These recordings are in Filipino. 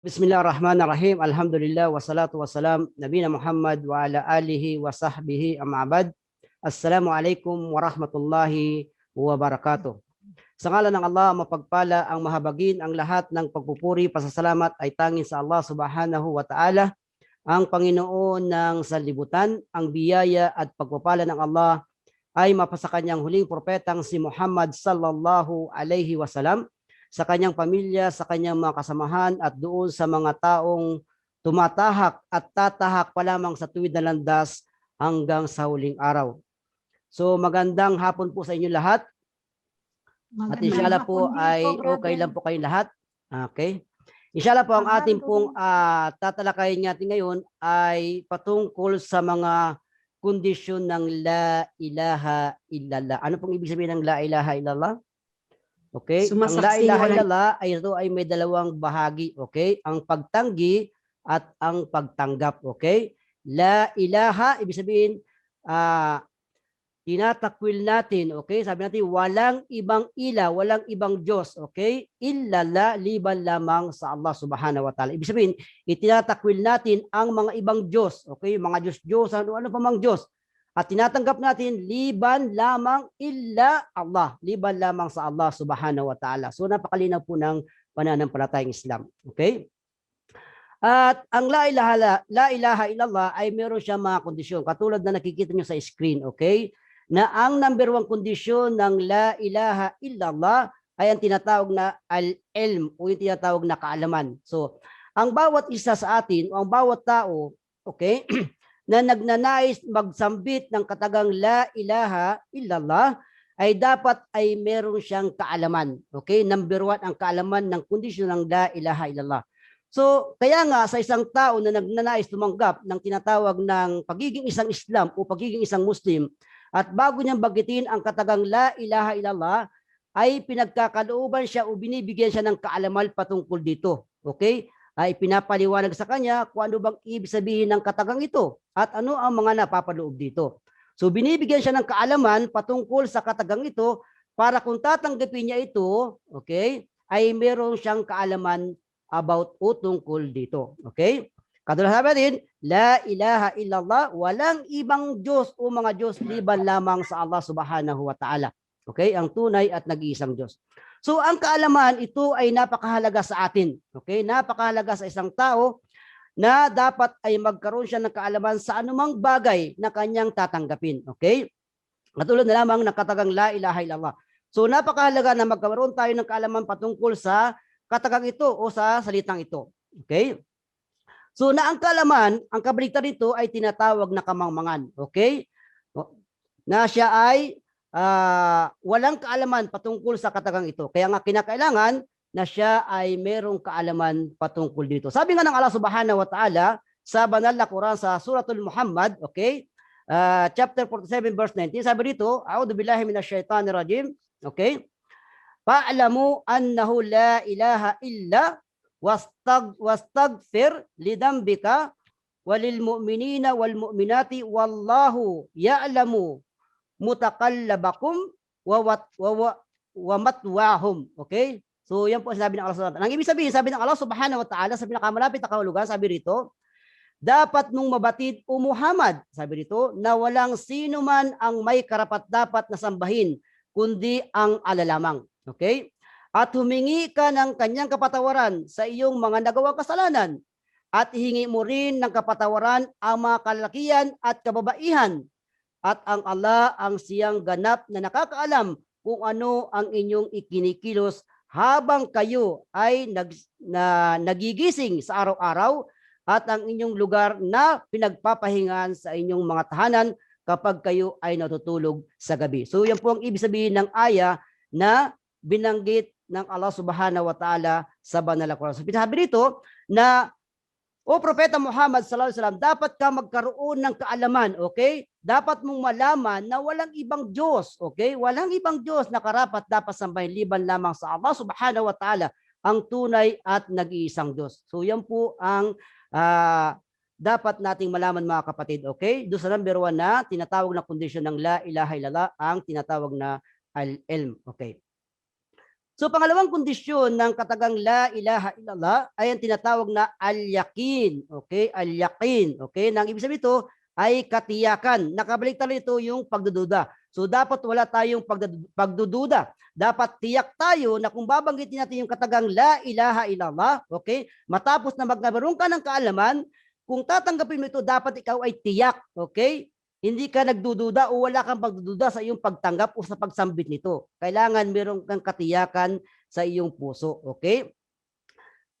Bismillahirrahmanirrahim. Alhamdulillah wassalatu wassalam Nabi Muhammad wa ala alihi wa sahbihi amma ba'd. Assalamualaikum warahmatullahi wabarakatuh. Sa ngalan ng Allah, mapagpala ang mahabagin, ang lahat ng pagpupuri, pasasalamat ay tanging sa Allah subhanahu wa ta'ala, ang Panginoon ng sanlibutan. Ang biyaya at pagpapala ng Allah ay mapasa kanyang huling propetang si Muhammad sallallahu alaihi wasallam, sa kanyang pamilya, sa kanyang mga kasamahan, at doon sa mga taong tumatahak at tatahak pa lamang sa tuwid na landas hanggang sa huling araw. So magandang hapon po sa inyo lahat. At inshallah po ay okay lang po kayong lahat. Okay. Inshallah po ang ating pong tatalakayin natin ngayon ay patungkol sa mga kondisyon ng la ilaha illallah. Ano pong ibig sabihin ng la ilaha illallah? Okay, ang la ilaha illallah ay ito ay may dalawang bahagi, okay? Ang pagtanggi at ang pagtanggap, okay? La ilaha, ibig sabihin, tinatakwil natin, okay? Sabi natin, walang ibang ila, walang ibang Diyos, okay? Illallah, liban lamang sa Allah subhanahu wa ta'ala. Ibig sabihin, itinatakwil natin ang mga ibang Diyos, okay? Mga Diyos-Diyos, ano pa mang Diyos. At tinatanggap natin liban lamang illa Allah, liban lamang sa Allah subhanahu wa ta'ala. So napakalinaw po ng pananampalatayang Islam. Okay? At ang la ilaha illallah ay meron siya mga kondisyon. Katulad na nakikita nyo sa screen, okay? Na ang number one kondisyon ng la ilaha illallah ay ang tinatawag na al-ilm o yung tinatawag na kaalaman. So ang bawat isa sa atin o ang bawat tao, okay? Na nagnanais magsambit ng katagang la ilaha illallah ay dapat ay meron siyang kaalaman. Okay? Number one, ang kaalaman ng kondisyon ng la ilaha illallah. So, kaya nga sa isang tao na nagnanais tumanggap ng tinatawag ng pagiging isang Islam o pagiging isang Muslim, at bago niyang bagitin ang katagang la ilaha illallah, ay pinagkakalooban siya o binibigyan siya ng kaalaman patungkol dito. Okay? Ay pinapaliwanag sa kanya kung ano bang ibig sabihin ng katagang ito at ano ang mga napapaloob dito. So binibigyan siya ng kaalaman patungkol sa katagang ito para kung tatanggapin niya ito, okay, ay meron siyang kaalaman about o tungkol dito. Okay? Katulad sabi natin, la ilaha illallah, walang ibang Diyos o mga Diyos liban lamang sa Allah subhanahu wa ta'ala. Okay? Ang tunay at nag-iisang Diyos. So ang kaalaman, ito ay napakahalaga sa atin. Okay? Napakahalaga sa isang tao na dapat ay magkaroon siya ng kaalaman sa anumang bagay na kanyang tatanggapin. Okay? Katulad na lamang ng katagang la ilaha illallah. So napakahalaga na magkaroon tayo ng kaalaman patungkol sa katagang ito o sa salitang ito. Okay? So na ang kaalaman, ang kabaligtaran nito ay tinatawag na kamangmangan. Okay? Na siya ay walang kaalaman patungkol sa katagang ito. Kaya nga kinakailangan na siya ay merong kaalaman patungkol dito. Sabi nga ng Allah subhanahu wa ta'ala sa banal na Quran sa Suratul Muhammad, okay? Chapter 47 verse 19, sabi dito, A'udhu billahi minasyaitanir rajim, okay? Fa'lamu annahu la ilaha illa wastagfir lidambika walil mu'minina wal mu'minati wallahu ya'lamu mutakallabakum wa matwahum. Okay? So yan po sabi ng Allah subhanahu wa ta'ala. Ang ibig sabihin, sabi ng Allah subhanahu wa ta'ala sa pinakamalapit na kahulugan, sabi rito, dapat nung mabatid o Muhammad, sabi rito, na walang sino man ang may karapat-dapat na sambahin, kundi ang Allah lamang. Okay? At humingi ka ng kanyang kapatawaran sa iyong mga nagawang kasalanan, at hihingi mo rin ng kapatawaran ang mga kalalakihan at kababaihan. At ang Allah ang siyang ganap na nakakaalam kung ano ang inyong ikinikilos habang kayo ay nagigising sa araw-araw at ang inyong lugar na pinagpapahingan sa inyong mga tahanan kapag kayo ay natutulog sa gabi. So yan po ang ibig sabihin ng aya na binanggit ng Allah subhanahu wa ta'ala sa banal na Quran. So sabi dito na o Propeta Muhammad sallallahu alaihi wasallam, dapat ka magkaroon ng kaalaman, okay? Dapat mong malaman na walang ibang Diyos, okay? Walang ibang Diyos na karapat dapat sambahin liban lamang sa Allah subhanahu wa ta'ala, ang tunay at nag-iisang Diyos. So yan po ang dapat nating malaman mga kapatid, okay? Doon sa number 1 na tinatawag na kondisyon ng la ilaha illallah, ang tinatawag na al-ilm, okay? So pangalawang kondisyon ng katagang la ilaha illallah ay ang tinatawag na al-yaqin. Okay? Al-yaqin. Okay? Nang ibig sabihin ito ay katiyakan. Nakabaliktad ito yung pagdududa. So dapat wala tayong pagdududa. Dapat tiyak tayo na kung babanggitin natin yung katagang la ilaha illallah, okay? Matapos na magkaroon ka ng kaalaman, kung tatanggapin mo ito, dapat ikaw ay tiyak, okay? Hindi ka nagdududa o wala kang pagdududa sa iyong pagtanggap o sa pagsambit nito. Kailangan meron kang katiyakan sa iyong puso, okay?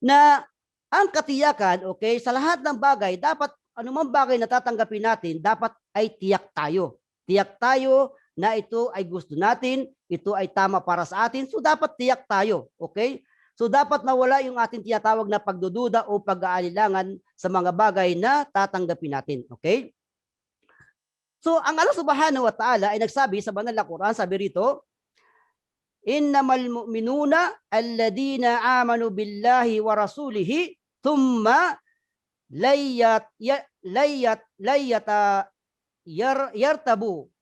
Na ang katiyakan, okay, sa lahat ng bagay, dapat anumang bagay na tatanggapin natin, dapat ay tiyak tayo. Tiyak tayo na ito ay gusto natin, ito ay tama para sa atin, so dapat tiyak tayo, okay? So dapat mawala yung ating tinatawag na pagdududa o pag-aalilangan sa mga bagay na tatanggapin natin, okay? So ang Allah Subhanahu wa Ta'ala ay nagsabi sa banal na Quran, sabi rito, innamal mu'minuna alladina amanu billahi wa rasulihi thumma yartabu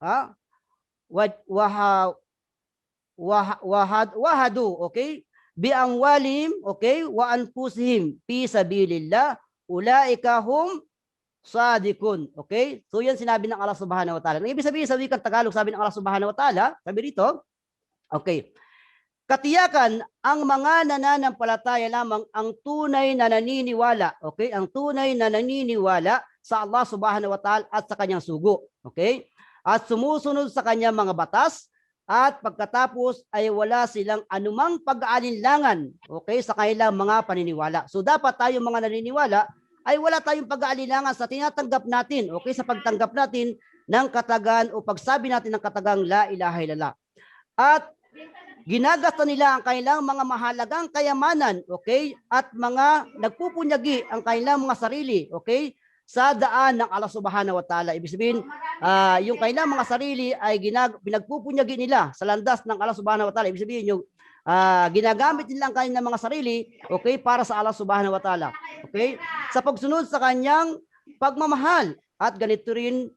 wahadu, okay, bi amwalihim, okay, wa anfusihim fi sabilillah ulaika hum sadikun. Okay? So yan sinabi ng Allah Subhanahu wa Ta'ala. Ibig sabihin sa wikang Tagalog, sabi ng Allah Subhanahu wa Ta'ala, sabi rito, okay, katiyakan ang mga nananampalataya lamang ang tunay na naniniwala, okay? Ang tunay na naniniwala sa Allah Subhanahu wa Ta'ala at sa kanyang sugo, okay? At sumusunod sa kanyang mga batas at pagkatapos ay wala silang anumang pag-aalinlangan, okay, sa kanilang mga paniniwala. So dapat tayo mga naniniwala ay wala tayong pag-aalinlangan sa tinatanggap natin, okay, sa pagtanggap natin ng katagan o pagsabi natin ng katagang la ilaha illallah. At ginagasta nila ang kanilang mga mahalagang kayamanan, okay, at mga nagpupunyagi ang kanilang mga sarili, okay, sa daan ng Allah Subhanahu wa Ta'ala. Ibig sabihin, yung kanilang mga sarili ay pinagpupunyagi nila sa landas ng Allah Subhanahu wa Ta'ala. Ibig sabihin, yung ginagamit nila ang kanilang mga sarili, okay, para sa Allah Subhanahu wa Ta'ala. Okay? Sa pagsunod sa kanyang pagmamahal at ganito rin,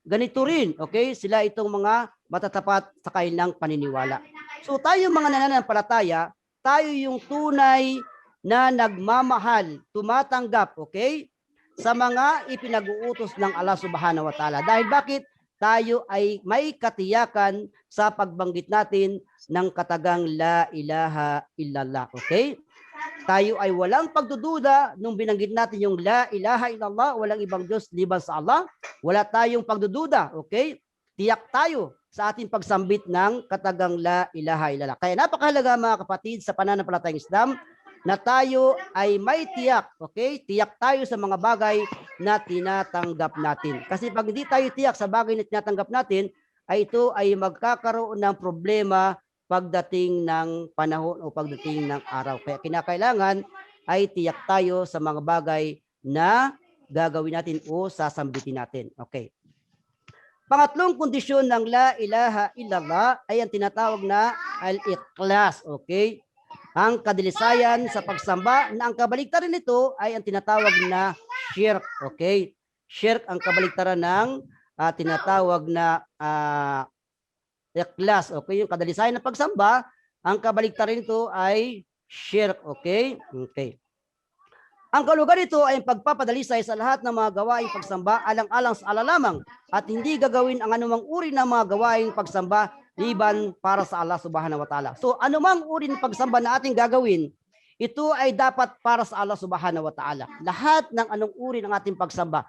okay, sila itong mga matatapat sa kanilang paniniwala. So tayo mga nananampalataya, tayo yung tunay na nagmamahal, tumatanggap, okay, sa mga ipinag-uutos ng Allah Subhanahu wa Ta'ala. Dahil bakit? Tayo ay may katiyakan sa pagbanggit natin ng katagang la ilaha illallah. Okay? Tayo ay walang pagdududa nung binanggit natin yung la ilaha illallah, walang ibang Diyos liban sa Allah. Wala tayong pagdududa. Okay? Tiyak tayo sa ating pagsambit ng katagang la ilaha illallah. Kaya napakahalaga mga kapatid sa pananampalatayang Islam na tayo ay may tiyak, okay? Tiyak tayo sa mga bagay na tinatanggap natin. Kasi pag hindi tayo tiyak sa bagay na tinatanggap natin, ay ito ay magkakaroon ng problema pagdating ng panahon o pagdating ng araw. Kaya kinakailangan ay tiyak tayo sa mga bagay na gagawin natin o sasambitin natin. Okay. Pangatlong kondisyon ng la ilaha illallah ay ang tinatawag na al-ikhlas, okay? Ang kadilisayan sa pagsamba na ang kabaligtaran nito ay ang tinatawag na shirk, okay? Shirk ang kabaligtaran ng tinatawag na ikhlas, okay? Yung kadilisayan ng pagsamba, ang kabaligtaran nito ay shirk, okay? Okay. Ang kalugar nito ay pagpapadalisay sa lahat ng mga gawaing pagsamba alang-alang sa Allah lamang at hindi gagawin ang anumang uri ng mga gawaing pagsamba liban para sa Allah Subhanahu wa Ta'ala. So anumang uri ng pagsamba na ating gagawin, ito ay dapat para sa Allah Subhanahu wa Ta'ala. Lahat ng anong uri ng ating pagsamba.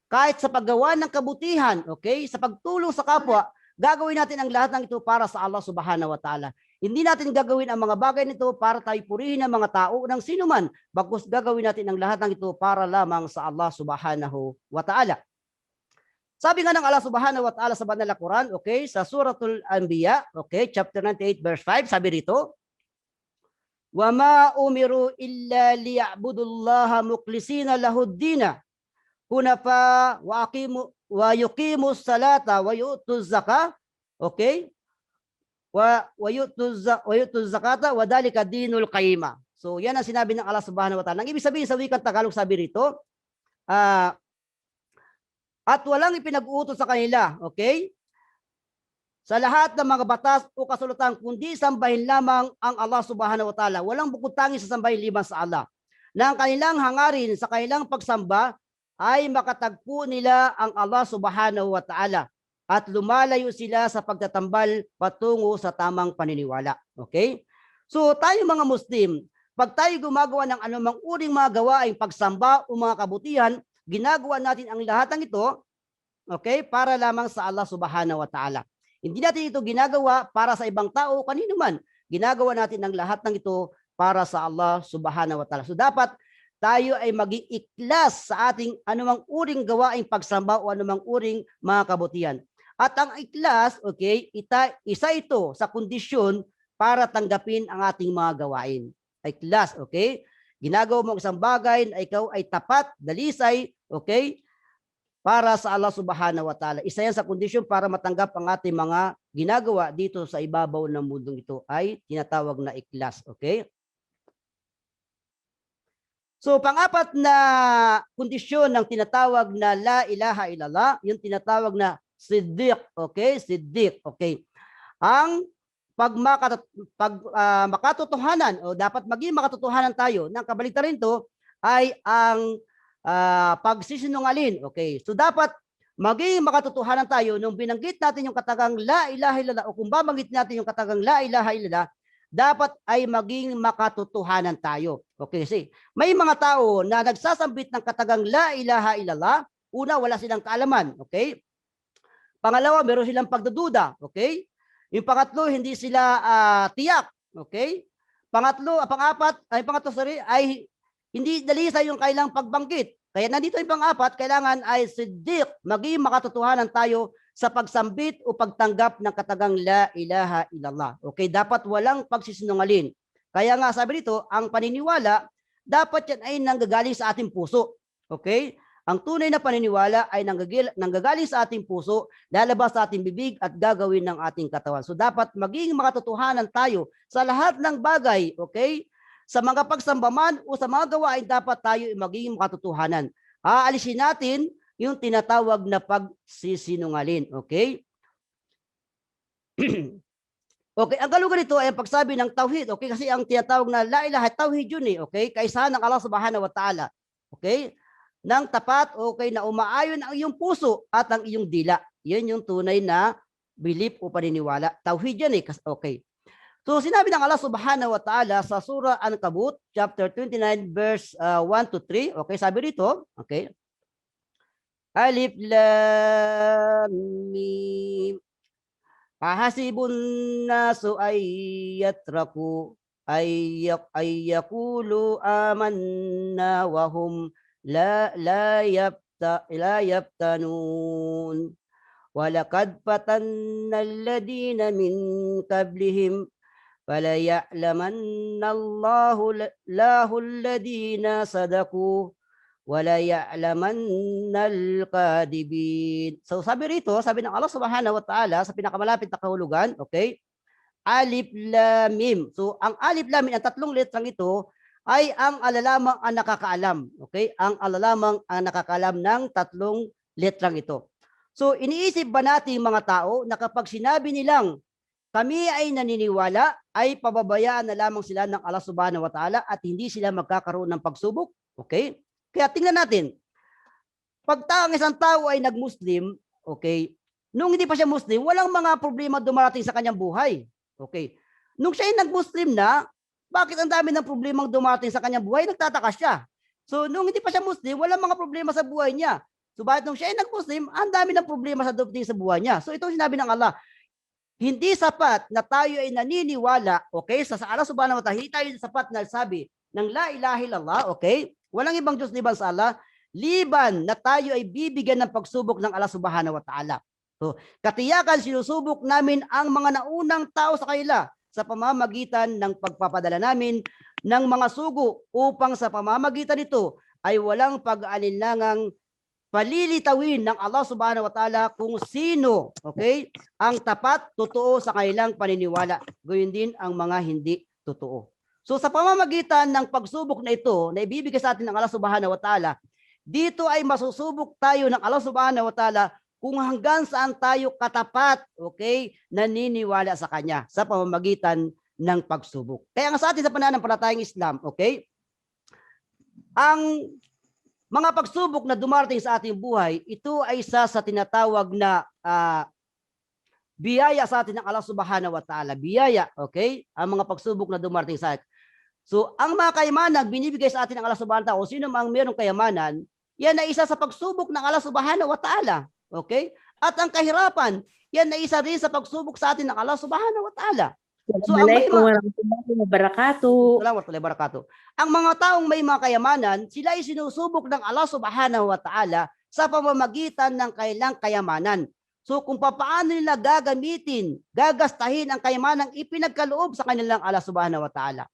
Kahit sa paggawa ng kabutihan, okay, sa pagtulong sa kapwa, gagawin natin ang lahat ng ito para sa Allah Subhanahu wa Ta'ala. Hindi natin gagawin ang mga bagay nito para tayo purihin ng mga tao ng sinuman. Bagkus gagawin natin ang lahat ng ito para lamang sa Allah Subhanahu wa Ta'ala. Sabi nga ng Allah Subhanahu wa Ta'ala sa banal na Quran, okay, sa Suratul Anbiya, okay, chapter 98 verse 5, sabi rito, "Wa ma umiru illa liya'budullaha mukhlisina lahud-dina, hunafa wa yuqimus salata wa yu'tuz zakata." Okay? Wa yu'tuz zakata wa dalika dinul qayyima. So yan ang sinabi ng Allah Subhanahu wa Ta'ala. Ang ibig sabihin sa wikang Tagalog, sabi rito, at walang ipinag-uutos sa kanila, okay? sa lahat ng mga batas o kasulatan, kundi sambahin lamang ang Allah subhanahu wa ta'ala. Walang bukod tangi sa sambahin liban sa Allah. Na ang kanilang hangarin sa kanilang pagsamba ay makatagpo nila ang Allah subhanahu wa ta'ala at lumalayo sila sa pagtatambal patungo sa tamang paniniwala. Okay? So tayo mga Muslim, pag tayo gumagawa ng anumang uring mga gawaing pagsamba o mga kabutihan, ginagawa natin ang lahat ng ito, okay, para lamang sa Allah subhanahu wa ta'ala. Hindi natin ito ginagawa para sa ibang tao, kanino man. Ginagawa natin ang lahat ng ito para sa Allah subhanahu wa ta'ala. So dapat tayo ay maging ikhlas sa ating anumang uring gawaing pagsamba o anumang uring mga kabutihan. At ang ikhlas, okay, isa ito sa kondisyon para tanggapin ang ating mga gawain. Ikhlas, okay? Ginagawa mo isang bagay na ikaw ay tapat, dalisay, okay? Para sa Allah subhanahu wa ta'ala. Isa yan sa kondisyon para matanggap ang ating mga ginagawa dito sa ibabaw ng mundong ito ay tinatawag na ikhlas. Okay? So, pang-apat na kondisyon ng tinatawag na la ilaha illallah, yung tinatawag na siddiq. Okay? Siddiq. Okay? Ang makatotohanan o dapat maging makatotohanan tayo ng kabaligtaran to ay ang pagsisinungaling. Okay. So dapat maging makatotohanan tayo nung binanggit natin yung katagang la ilaha illallah o kung babanggit natin yung katagang la ilaha illallah, dapat ay maging makatotohanan tayo. Okay, kasi may mga tao na nagsasambit ng katagang la ilaha illallah, una wala silang kaalaman, okay? Pangalawa, meron silang pagdududa, okay? Yung pangatlo, hindi sila tiyak, okay? Pangapat, ay hindi dalisay yung kailang pagbanggit. Kaya nandito yung pang-apat, kailangan ay siddiq, maging makatotohanan tayo sa pagsambit o pagtanggap ng katagang la ilaha illallah. Okay, dapat walang pagsisinungaling. Kaya nga sabi dito, ang paniniwala, dapat yan ay nanggagaling sa ating puso. Okay? Ang tunay na paniniwala ay nanggagaling sa ating puso, lalabas sa ating bibig at gagawin ng ating katawan. So dapat maging makatotohanan tayo sa lahat ng bagay, okay? Sa mga pagsambaman o sa mga gawain, dapat tayo maging makatotohanan. Aalisin natin yung tinatawag na pagsisinungaling, okay? Okay, ang kalugan nito ay ang pagsabi ng tauhid, okay? Kasi ang tinatawag na la ilaha tauhid yun eh, okay? Kaisahan ng Allah subhanahu wa ta'ala, okay? Nang tapat, okay, na umaayon ang iyong puso at ang iyong dila. Yan yung tunay na belief o paniniwala. Tauhid yan eh, okay. So sinabi ng Allah subhanahu wa ta'ala sa surah An-Kabut, chapter 29, verse 1 to 3. Okay, sabi rito, okay. Alif lam mim. Ahasibun nasu ayyatraku ayyakulu amanna wa hum la yaftanun. Walaqad fatanna alladhina min qablihim فَلَيَعْلَمَنَّ اللَّهُ الَّذِينَ صَدَقُوا وَلَيَعْلَمَنَّ الْكَاذِبِينَ. So sabi rito, sabi ng Allah subhanahu wa ta'ala sa pinakamalapit na kahulugan, okay? Alif lam mim. So ang alif lam mim, ang tatlong letrang ito ay ang alalamang ang nakakaalam, okay? Ang alalamang ang nakakaalam ng tatlong letrang ito. So iniisip ba natin mga tao na kapag sinabi nilang kami ay naniniwala, ay pababayaan na lamang sila ng Allah subhanahu wa ta'ala at hindi sila magkakaroon ng pagsubok. Okay? Kaya tingnan natin. Pag ang isang tao ay nag-Muslim, okay, nung hindi pa siya Muslim, walang mga problema dumarating sa kanyang buhay. Okay? Nung siya ay nag-Muslim na, bakit ang dami ng problemang dumarating sa kanyang buhay? Nagtataka siya. So, nung hindi pa siya Muslim, walang mga problema sa buhay niya. So, bakit nung siya ay nag-Muslim, ang dami ng problema sa dumating sa buhay niya. So, ito sinabi ng Allah, hindi sapat na tayo ay naniniwala, okay, sa Allah subhanahu wa ta'ala, hindi tayo sapat na sabi ng la ilaha illallah, okay, walang ibang Diyos liban sa Allah, liban na tayo ay bibigyan ng pagsubok ng Allah subhanahu wa ta'ala. So, katiyakan sinusubok namin ang mga naunang tao sa kanila sa pamamagitan ng pagpapadala namin ng mga sugo upang sa pamamagitan nito ay walang pag-alinlangang palilitawin ng Allah subhanahu wa ta'ala kung sino, okay, ang tapat, totoo sa kanilang paniniwala. Gayun din ang mga hindi totoo. So sa pamamagitan ng pagsubok na ito na ibibigay sa atin ng Allah subhanahu wa ta'ala, dito ay masusubok tayo ng Allah subhanahu wa ta'ala kung hanggang saan tayo katapat, okay, naniniwala sa Kanya sa pamamagitan ng pagsubok. Kaya nga sa atin sa pananampalatayang Islam, okay, ang mga pagsubok na dumarating sa ating buhay, ito ay isa sa tinatawag na biyaya sa atin ng Allah Subhanahu wa Ta'ala. Biyaya, okay? Ang mga pagsubok na dumarating sa atin. So, ang mga kayamanan binibigay sa atin ng Allah Subhanahu wa Ta'ala, o sino mang mayroong kayamanan, yan ay isa sa pagsubok ng Allah Subhanahu wa Ta'ala. Okay? At ang kahirapan, yan ay isa rin sa pagsubok sa atin ng Allah Subhanahu wa Ta'ala. So, ang may barakatuh. Ang mga taong may mga kayamanan, sila ay sinusubok ng Allah Subhanahu wa Ta'ala sa pamamagitan ng kailang kayamanan. So kung paano nila gagamitin, gagastahin ang kayamanang ipinagkaloob sa kanilang Allah Subhanahu wa Ta'ala.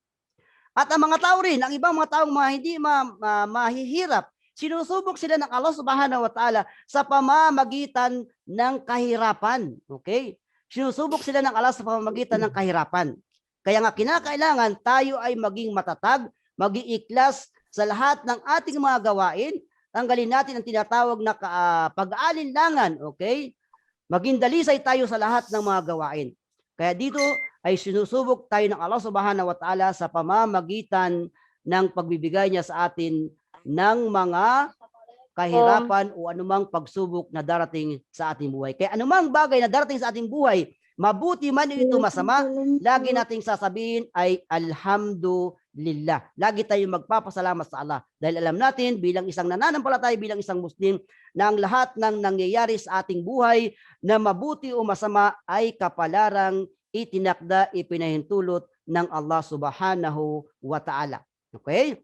At ang mga tao rin, ang ibang mga taong hindi mahihirap, sinusubok sila ng Allah Subhanahu wa Ta'ala sa pamamagitan ng kahirapan. Okay? Sinusubok sila ng Allah sa pamamagitan ng kahirapan. Kaya nga kinakailangan tayo ay maging matatag, maging ikhlas sa lahat ng ating mga gawain. Tanggalin natin ang tinatawag na pag-aalinlangan, okay? Maging dalisay tayo sa lahat ng mga gawain. Kaya dito ay sinusubok tayo ng Allah Subhanahu wa Ta'ala sa pamamagitan ng pagbibigay niya sa atin ng mga kahirapan o anumang pagsubok na darating sa ating buhay. Kaya anumang bagay na darating sa ating buhay, mabuti man ito masama, lagi nating sasabihin ay alhamdulillah. Lagi tayong magpapasalamat sa Allah. Dahil alam natin bilang isang nananampalataya, bilang isang Muslim, na ang lahat ng nangyayari sa ating buhay na mabuti o masama ay kapalarang itinakda, ipinahintulot ng Allah Subhanahu wa Ta'ala. Okay?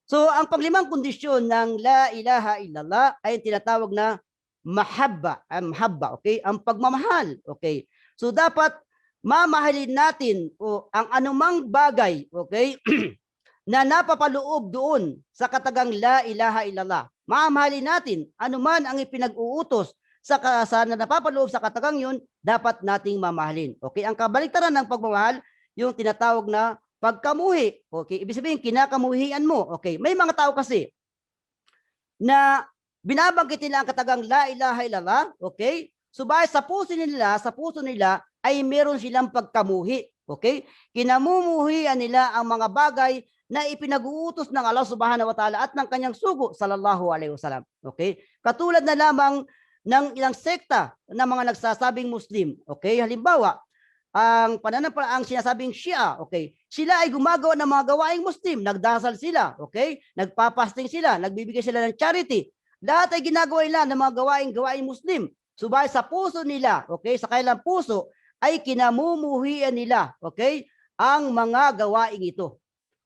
So, ang panglimang kondisyon ng la ilaha illallah ay tinatawag na mahabba, okay? Ang pagmamahal, okay? So, dapat mamahalin natin ang anumang bagay, okay? na napapaloob doon sa katagang la ilaha illallah. Mamahalin natin anuman ang ipinag-uutos sa na napapaloob sa katagang yun, dapat nating mamahalin. Okay? Ang kabaliktaran ng pagmamahal, yung tinatawag na pagkamuhi. Okay? Ibig sabihin, kinakamuhian mo. Okay? May mga tao kasi na binabanggit nila ang katagang la ilaha illallah. Okay? Subalit sa puso nila ay meron silang pagkamuhi. Okay? Kinamumuhian nila ang mga bagay na ipinag-uutos ng Allah Subhanahu wa Ta'ala at ng kanyang sugo sallallahu alaihi wasallam. Okay? Katulad na lamang ng ilang sekta na mga nagsasabing Muslim. Okay? Halimbawa, ang pananampalatayang sinasabing Shia, okay? Sila ay gumagawa ng mga gawaing Muslim, nagdasal sila, okay? Nagpapasting sila, nagbibigay sila ng charity. Lahat ay ginagawa nila ng mga gawaing Muslim. Subalit sa puso nila, okay? Sa kanilang puso ay kinamumuhian nila, okay? Ang mga gawaing ito.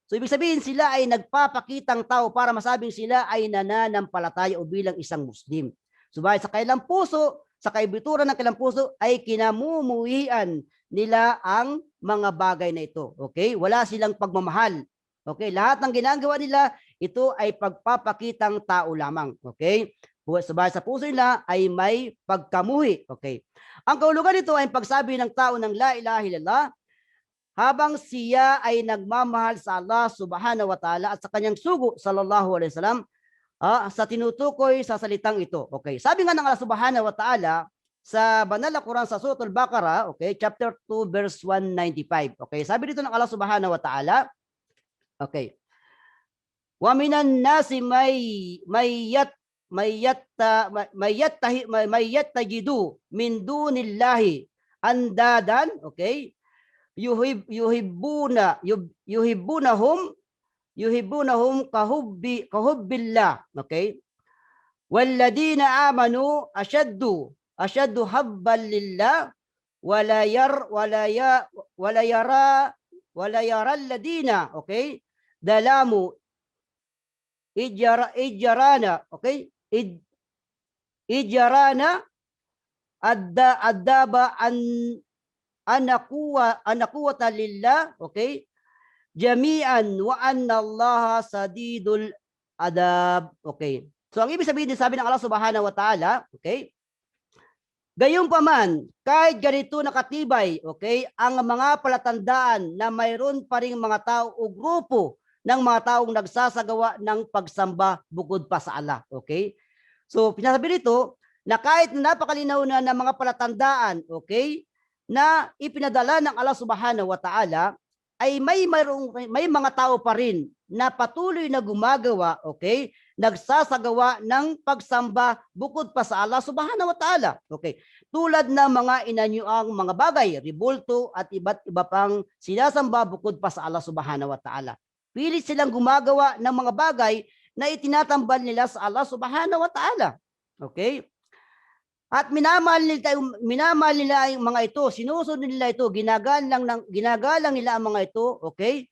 So ibig sabihin sila ay nagpapakitang tao para masabing sila ay nananampalataya o bilang isang Muslim. Subalit sa kanilang puso, sa kaibituran ng kanilang puso ay kinamumuhian nila ang mga bagay na ito. Okay? Wala silang pagmamahal. Okay? Lahat ng ginagawa nila, ito ay pagpapakitang tao lamang. Okay? Subalit sa puso nila ay may pagkamuhi. Okay? Ang kahulugan nito ay pagsabi ng tao ng la ilaha illallah habang siya ay nagmamahal sa Allah Subhanahu wa Ta'ala at sa kanyang sugo sallallahu alaihi wasallam sa tinutukoy sa salitang ito. Okay. Sabi nga ng Allah Subhanahu wa Ta'ala sa banal na Quran sa Surah Al-Baqarah, okay, chapter 2 verse 195. Okay. Sabi dito ng Allah Subhanahu wa Ta'ala, okay. Wa minan nasi may yattajidu min dunillahi andadan, okay? yuhibbunahum kahubbillah, okay? Walladina amanu ashaddu habban lillah wala yara alladina, okay? Dalamu ijarana, okay? Ijarana adaba anakuwata lillah, okay? Jami'an wa anna Allah sadidul adab, okay? So ang ibig sabihin din sabi ng Allah Subhanahu wa Ta'ala, okay? Gayunpaman, kahit ganito nakatibay, okay, ang mga palatandaan na mayroon pa ring mga tao o grupo ng mga taong nagsasagawa ng pagsamba bukod pa sa Allah, okay? So pinasabi nito, na kahit napakalinaw na ng mga palatandaan, okay, na ipinadala ng Allah Subhanahu wa Ta'ala, ay may mga tao pa rin na patuloy na gumagawa, okay, nagsasagawa ng pagsamba bukod pa sa Allah Subhanahu wa Ta'ala. Okay. Tulad ng mga inanyuang mga bagay, ribulto at iba't iba pang sinasamba bukod pa sa Allah Subhanahu wa Ta'ala. Pilit silang gumagawa ng mga bagay na itinatambal nila sa Allah Subhanahu wa Ta'ala. Okay? At minamahal nila yung mga ito, sinusunod nila ito, ginagalang nila ang mga ito, okay?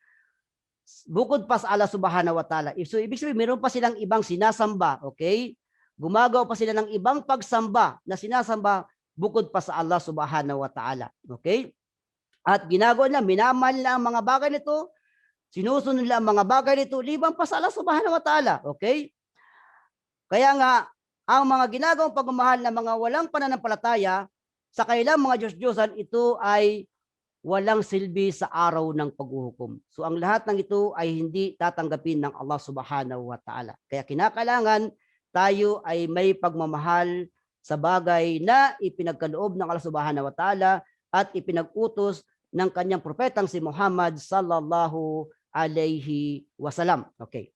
Bukod pa sa Allah Subhanahu wa Ta'ala. So ibig sabihin, meron pa silang ibang sinasamba, okay? Gumagawa pa sila ng ibang pagsamba na sinasamba bukod pa sa Allah Subhanahu wa Ta'ala, okay? At ginagawa nila, minamahal nila ang mga bagay nito, sinusunod nila ang mga bagay nito, liban pa sa Allah Subhanahu wa Ta'ala, okay? Kaya nga, ang mga ginagawang pagmamahal ng mga walang pananampalataya sa kailang mga Diyos-Diyosan, ito ay walang silbi sa araw ng paghuhukom. So ang lahat ng ito ay hindi tatanggapin ng Allah Subhanahu wa Ta'ala. Kaya kinakailangan tayo ay may pagmamahal sa bagay na ipinagkaloob ng Allah Subhanahu wa Ta'ala at ipinag-utos ng kanyang propetang si Muhammad sallallahu alaihi wasallam. Okay.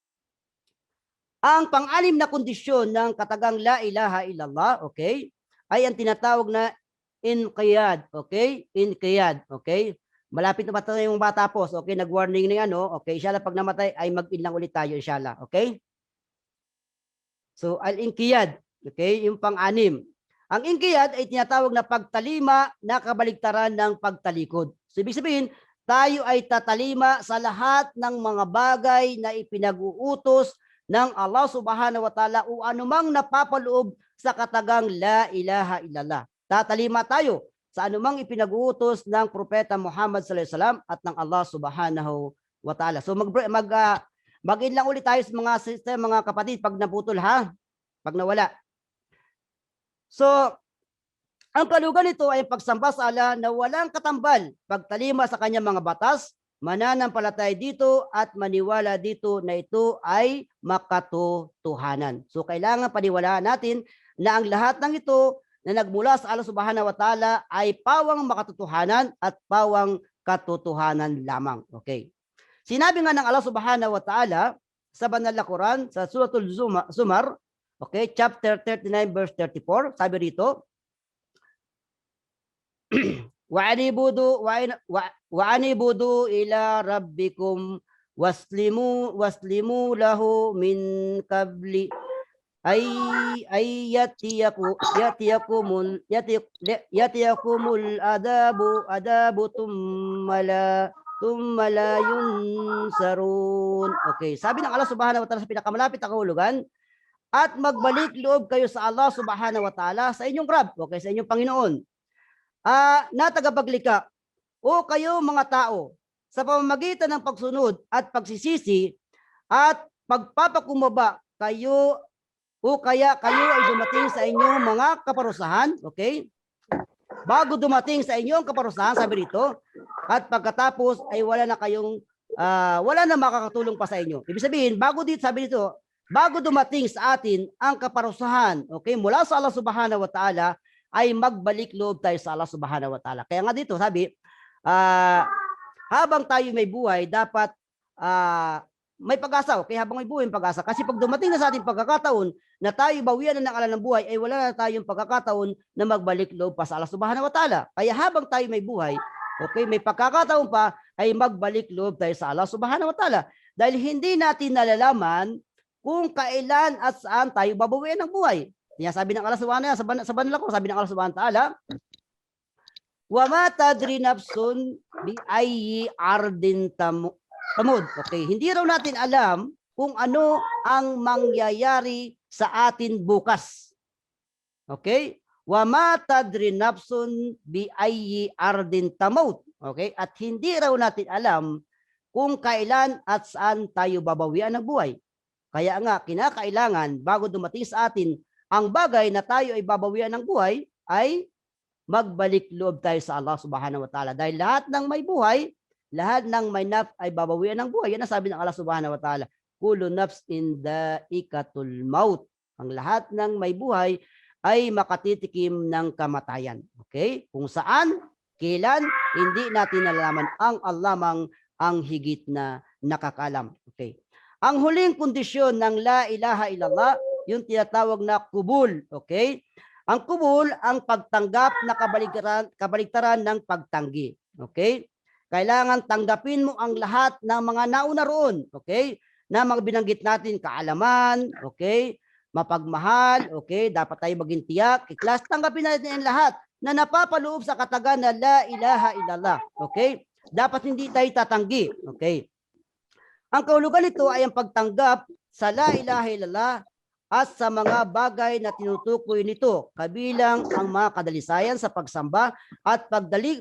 Ang pang-anim na kondisyon ng katagang la ilaha illallah, okay, ay ang tinatawag na inqiyad, okay? Inqiyad, okay? Malapit na matay yung matapos, okay? Nag-warning na yan, okay? Inshallah, pag namatay ay mag-in lang ulit tayo, inshallah, okay? So, al-inqiyad, okay? Yung pang-anim. Ang inqiyad ay tinatawag na pagtalima na kabaligtaran ng pagtalikod. So, ibig sabihin, tayo ay tatalima sa lahat ng mga bagay na ipinag-uutos ng Allah Subhanahu wa Ta'ala o anumang napapaloob sa katagang la ilaha illallah. Tatalima tayo sa anumang ipinag-uutos ng propeta Muhammad sallallahu alaihi wasallam at ng Allah Subhanahu wa Ta'ala. So mag-in lang ulit tayo sa mga system, mga kapatid, pag naputol ha, pag nawala. So ang kalugan nito ay pagsamba sa Allah na walang katambal, pagtalima sa kanyang mga batas, mananampalatay dito at maniwala dito na ito ay makatotohanan. So kailangan paniwalaan natin na ang lahat ng ito na nagmula sa Allah Subhanahu wa Ta'ala ay pawang makatotohanan at pawang katotohanan lamang. Okay. Sinabi nga ng Allah Subhanahu wa Ta'ala sa banal na Quran sa Suratul Zumar, okay, chapter 39 verse 34, sabi rito, wa'anibudu ila rabbikum waslimu lahu min qabli yatiyakumul adabu tummala yunsarun. Okay, sabi ng Allah Subhanahu wa Ta'ala sa pinakamalapit na kahulugan, at magbalik loob kayo sa Allah Subhanahu wa Ta'ala sa inyong Rabb, okay, sa inyong Panginoon. Na tagapaglikha, o kayo mga tao, sa pamamagitan ng pagsunod at pagsisisi at pagpapakumbaba kayo o kaya kayo ay dumating sa inyong mga kaparusahan, okay? Bago dumating sa inyong kaparusahan, sabi rito, at pagkatapos ay wala na makakatulong pa sa inyo. Ibig sabihin, bago dito, sabi dito, bago dumating sa atin ang kaparusahan, okay, mula sa Allah Subhanahu wa Ta'ala, ay magbalik loob tayo sa Allah Subhanahu wa Ta'ala. Kaya nga dito sabi, habang tayo may buhay, dapat may pag-asa. Okay, habang may buhay, may pag-asa. Kasi pag dumating na sa ating pagkakataon na tayo bawian na ng ala ng buhay, ay wala na tayong pagkakataon na magbalik loob pa sa Allah Subhanahu wa Ta'ala. Kaya habang tayo may buhay, okay, may pagkakataon pa, ay magbalik loob tayo sa Allah Subhanahu wa Ta'ala. Dahil hindi natin nalalaman kung kailan at saan tayo babawian ng buhay. Kaya sabi ng Allah Subhanahu wa Ta'ala, sa banal ko, sabi ng Allah Subhanahu wa Ta'ala, wa ma tadri nafsun bi ayyi ardin tamud. Okay, hindi raw natin alam kung ano ang mangyayari sa atin bukas. Okay? Wa ma tadri nafsun bi ayyi ardin tamud. Okay? At hindi raw natin alam kung kailan at saan tayo babawian ng buhay. Kaya nga, kinakailangan bago dumating sa atin ang bagay na tayo ay babawian ng buhay, ay magbalik loob tayo sa Allah Subhanahu wa Ta'ala. Dahil lahat ng may buhay, lahat ng may nafs ay babawian ng buhay. Yan ang sabi ng Allah Subhanahu wa Ta'ala. Kullu nafs in dha'iqatul maut. Ang lahat ng may buhay ay makatitikim ng kamatayan. Okay? Kung saan, kailan, hindi natin nalalaman, ang Allah ang higit na nakakalam. Okay? Ang huling kondisyon ng la ilaha illallah, yung tinatawag na kubul. Okay? Ang kubul, ang pagtanggap na kabaligtaran ng pagtanggi. Okay? Kailangan tanggapin mo ang lahat ng mga nauna roon. Okay? Na mga binanggit natin, kaalaman, okay? Mapagmahal, okay? Dapat tayo maging tiyak, ikhlas. Tanggapin natin ang lahat na napapaloob sa katagan na la ilaha illallah. Okay? Dapat hindi tayo tatanggi. Okay? Ang kahulugan nito ay ang pagtanggap sa la ilaha illallah at sa mga bagay na tinutukoy nito, kabilang ang mga kadalisayan sa pagsamba at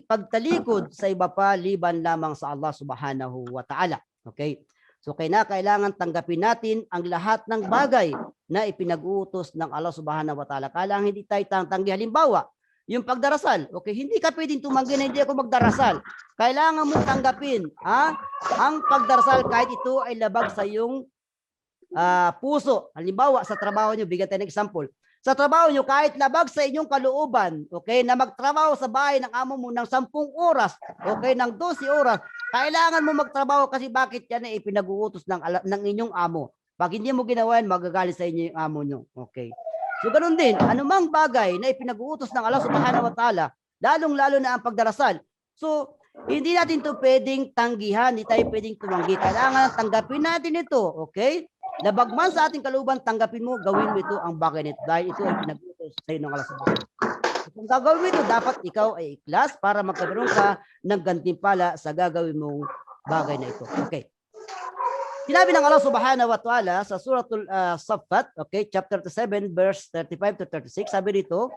pagtalikod sa iba pa liban lamang sa Allah subhanahu wa ta'ala. Okay? So kailangan tanggapin natin ang lahat ng bagay na ipinag-uutos ng Allah subhanahu wa ta'ala. Kailangan hindi tayo tanggi. Halimbawa, yung pagdarasal. Okay, hindi ka pwedeng tumanggi na hindi ako magdarasal. Kailangan mo tanggapin ang pagdarasal kahit ito ay labag sa iyong puso. Halimbawa, sa trabaho nyo, bigyan tayo ng example. Sa trabaho nyo, kahit labag sa inyong kalooban, okay, na magtrabaho sa bahay ng amo mo ng 10 oras, okay, ng 12 oras, kailangan mo magtrabaho kasi bakit yan ay ipinag-uutos ng inyong amo. Pag hindi mo ginawa yan, magagalit sa inyo yung amo nyo. Okay. So, ganun din, anumang bagay na ipinag-uutos ng Allah subhanahu wa ta'ala, lalong-lalo na ang pagdarasal. So, hindi natin ito pwedeng tanggihan, hindi tayo pwedeng tumanggi. Kailangan tanggapin natin ito, okay? Labag man sa ating kalooban, tanggapin mo, gawin mo ito ang bagay nito dahil ito ay pinag-utos sa iyo ng Allah subhanahu wa ta'ala. Kung gagawin mo ito, dapat ikaw ay ikhlas para magkaroon ka ng gantimpala sa gagawin mong bagay na ito. Okay. Sinabi ng Allah subhanahu wa ta'ala sa suratul Saffat, okay, chapter 7, verse 35 to 36, sabi dito,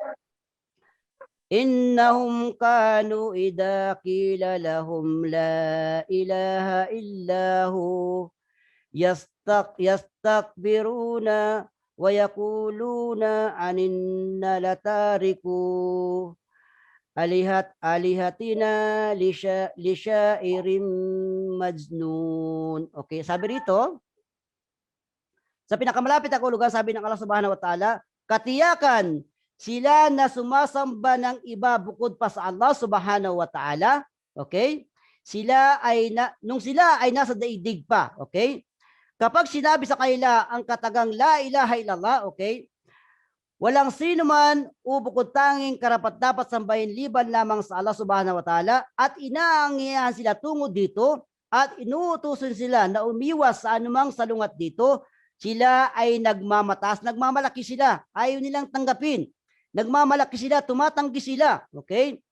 Innahum kanu idha qila lahum la ilaha illahu yastakbiruna wa yaquluna aninna latariku alihatina lisyairim majnun. Okay, sabi rito, sa pinakamalapit na kahulugan, sabi ng Allah subhanahu wa ta'ala, katiyakan sila na sumasamba ng iba bukod pa sa Allah subhanahu wa ta'ala, okay? Nung sila ay nasa daigdig pa, okay? Kapag sinabi sa kanila ang katagang la ilaha illallah, okay? Walang sino man bukod tanging karapat-dapat sambahin liban lamang sa Allah subhanahu wa ta'ala at inaangihan sila tungo dito at inuutusan sila na umiwas sa anumang salungat dito. Sila ay nagmamatas, nagmamalaki sila, ayaw nilang tanggapin. Nagmamalaki sila, tumatanggi sila, okay?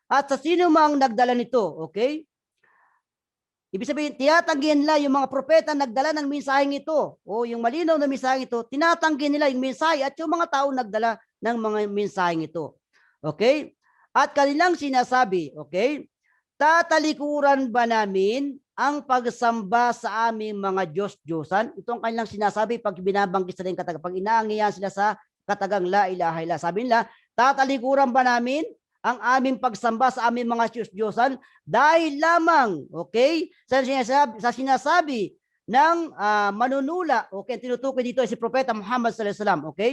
At sa sino mang nagdala nito, okay? Ibig sabihin, tinatanggihan nila yung mga propeta nagdala ng mensaheng ito, o yung malinaw na mensaheng ito, tinatanggihan nila yung mensahe at yung mga tao nagdala ng mga mensaheng ito. Okay? At kanilang sinasabi, okay? Tatalikuran ba namin ang pagsamba sa aming mga Diyos-Diyosan? Ito ang kanilang sinasabi pag binabanggit sa katagang, pag inaangihan sila sa katagang la ilaha illallah. Sabi nila, tatalikuran ba namin ang aming pagsamba sa aming mga Diyos-Diyosan dahil lamang, okay, sa sinasabi ng manunula, okay, tinutukoy dito ay si Propeta Muhammad sallallahu alaihi wasallam, okay,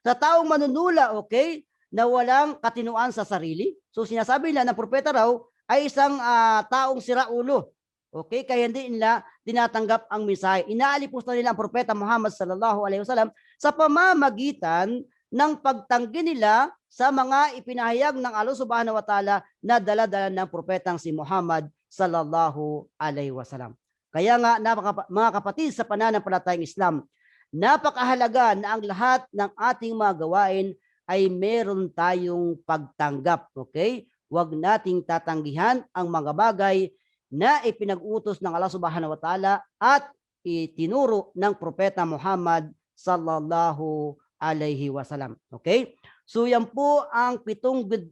sa taong manunula, okay, na walang katinuan sa sarili. So sinasabi nila na propeta raw ay isang taong siraulo, okay, kaya hindi nila tinatanggap ang mensahe. Inaalipos na nila ang Propeta Muhammad sallallahu alaihi wasallam sa pamamagitan ng pagtanggi nila sa mga ipinahayag ng Allah subhanahu wa ta'ala na dala-dala ng propetang si Muhammad sallallahu alaihi wasallam. Kaya nga, mga kapatid sa pananampalatayang Islam, napakahalaga na ang lahat ng ating mga gawain ay meron tayong pagtanggap. Okay? Huwag nating tatanggihan ang mga bagay na ipinag-utos ng Allah subhanahu wa ta'ala at itinuro ng propeta Muhammad sallallahu alaihi wasallam. Okay? So yan po ang 7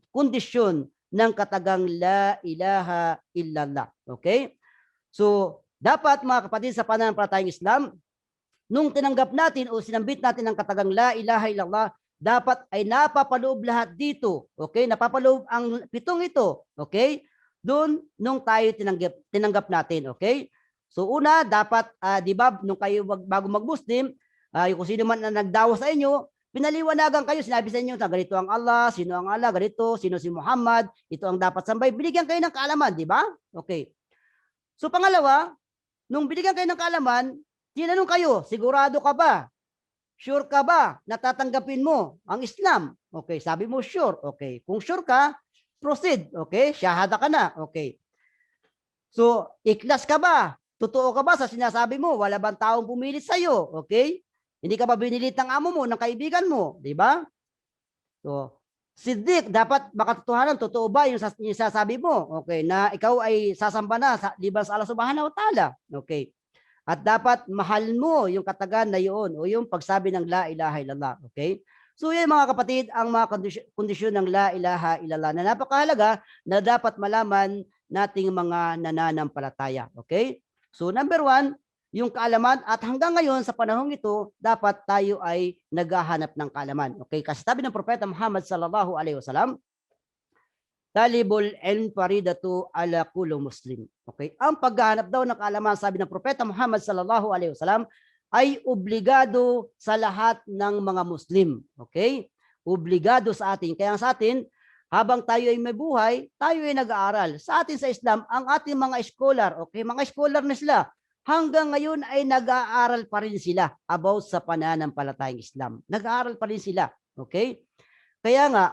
kondisyon ng katagang la ilaha illallah. Okay? So dapat mga kapatid sa pananampalatayang Islam, nung tinanggap natin o sinambit natin ang katagang la ilaha illallah, dapat ay napapaloob lahat dito. Okay? Napapaloob ang 7 ito. Okay? Doon nung tayo tinanggap natin. Okay? So una, dapat, di ba, nung kayo bago mag-Muslim, kung sino man na nagdawa sa inyo, Pinaliwanagan kayo, sinabi sa inyo na ganito ang Allah, sino ang Allah, ganito, sino si Muhammad, ito ang dapat sambay. Binigyan kayo ng kaalaman, di ba? Okay. So pangalawa, nung binigyan kayo ng kaalaman, tinanong kayo, sigurado ka ba? Sure ka ba? Natatanggapin mo ang Islam? Okay, sabi mo sure. Okay. Kung sure ka, proceed. Okay, shahada ka na. Okay. So, ikhlas ka ba? Totoo ka ba sa sinasabi mo? Wala bang taong pumilit sa iyo? Okay? Hindi ka ba binilit ng amo mo, ng kaibigan mo, di ba? So, Siddiq, dapat makatotohanan, totoo ba yung sasabi mo? Okay, na ikaw ay sasamba na liban sa Allah Subhanahu wa Ta'ala. Okay. At dapat mahal mo yung katagan na yun o yung pagsabi ng la ilaha illallah. Okay? So yan mga kapatid, ang mga kondisyon ng la ilaha illallah na napakahalaga na dapat malaman nating mga nananampalataya. Okay? So number 1, yung kaalaman, at hanggang ngayon sa panahong ito, dapat tayo ay naghahanap ng kaalaman. Okay? Kasi sabi ng Propeta Muhammad sallallahu alaihi wasallam, talibul ilm faridatu ala kulli muslim. Okay? Ang paghahanap daw ng kaalaman, sabi ng Propeta Muhammad sallallahu alaihi wasallam, ay obligado sa lahat ng mga Muslim. Okay? Obligado sa atin. Kaya sa atin, habang tayo ay may buhay, tayo ay nag-aaral. Sa atin sa Islam, ang ating mga scholar, okay, mga scholar na sila, hanggang ngayon ay nag-aaral pa rin sila about sa pananampalatayang Islam. Nag-aaral pa rin sila. Okay? Kaya nga,